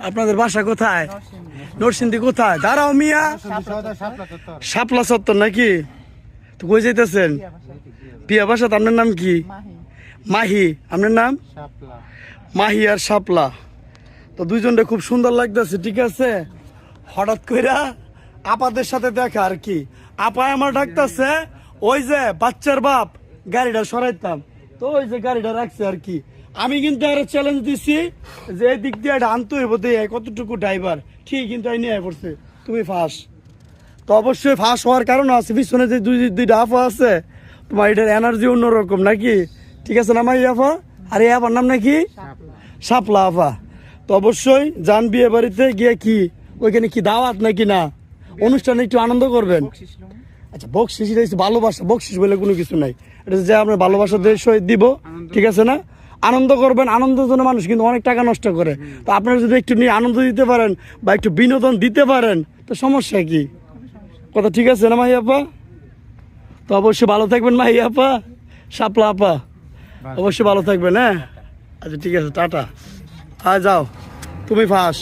আপনাদের বাসা কোথায়? নরসিংদী কোথায়? দাঁড়াও মিয়া, শাপলা চত্বর নাকি? তো কই যাইতেছেন? পিয়া বাসা। আপনার নাম কি? মাহি। আপনার নাম? মাহি আর শাপলা। তো দুইজনটা খুব সুন্দর লাগতেছে, ঠিক আছে। হঠাৎ কইরা আপাদের সাথে দেখা আর কি। আপা আমার ডাকতেছে, ওই যে বাচ্চার বাপ গাড়িটা সরাইতাম, তো ওই যে গাড়িটা রাখছে আর কি। আমি কিন্তু আরো চ্যালেঞ্জ দিছি যে এই দিক দিয়ে এটা আনতে হইব, দিয়ে কতটুকু ড্রাইভার ঠিক, কিন্তু এই নিয়ে পড়ছে তুমি ফাঁস। তো অবশ্যই ফাঁস হওয়ার কারণ আছে, পিছনে যে দুইটা আফা আছে, তোমার এটার এনার্জি অন্যরকম নাকি, ঠিক আছে না মাই আফা? আর এই আফার নাম নাকি? শাপলা আফা। তো অবশ্যই যান বিয়ে বাড়িতে গিয়ে, কি ওইখানে কি দাওয়াত নাকি না, অনুষ্ঠানে একটু আনন্দ করবেন। আচ্ছা, বকশিস ভালোবাসা, বকশিস বলে কোনো কিছু নাই, এটা যে আপনার ভালোবাসা দিয়ে সহিত দিব, ঠিক আছে না? আনন্দ করবেন, আনন্দের জন্য মানুষ কিন্তু অনেক টাকা নষ্ট করে। তো আপনারা যদি একটু নিয়ে আনন্দ দিতে পারেন বা একটু বিনোদন দিতে পারেন, তো সমস্যা কি? কথা ঠিক আছে না মাহি আপা? তো অবশ্যই ভালো থাকবেন মাহি আপা, শাপলা আপা, অবশ্যই ভালো থাকবেন। হ্যাঁ, আচ্ছা ঠিক আছে, টাটা। যাও তুমি ফাঁস।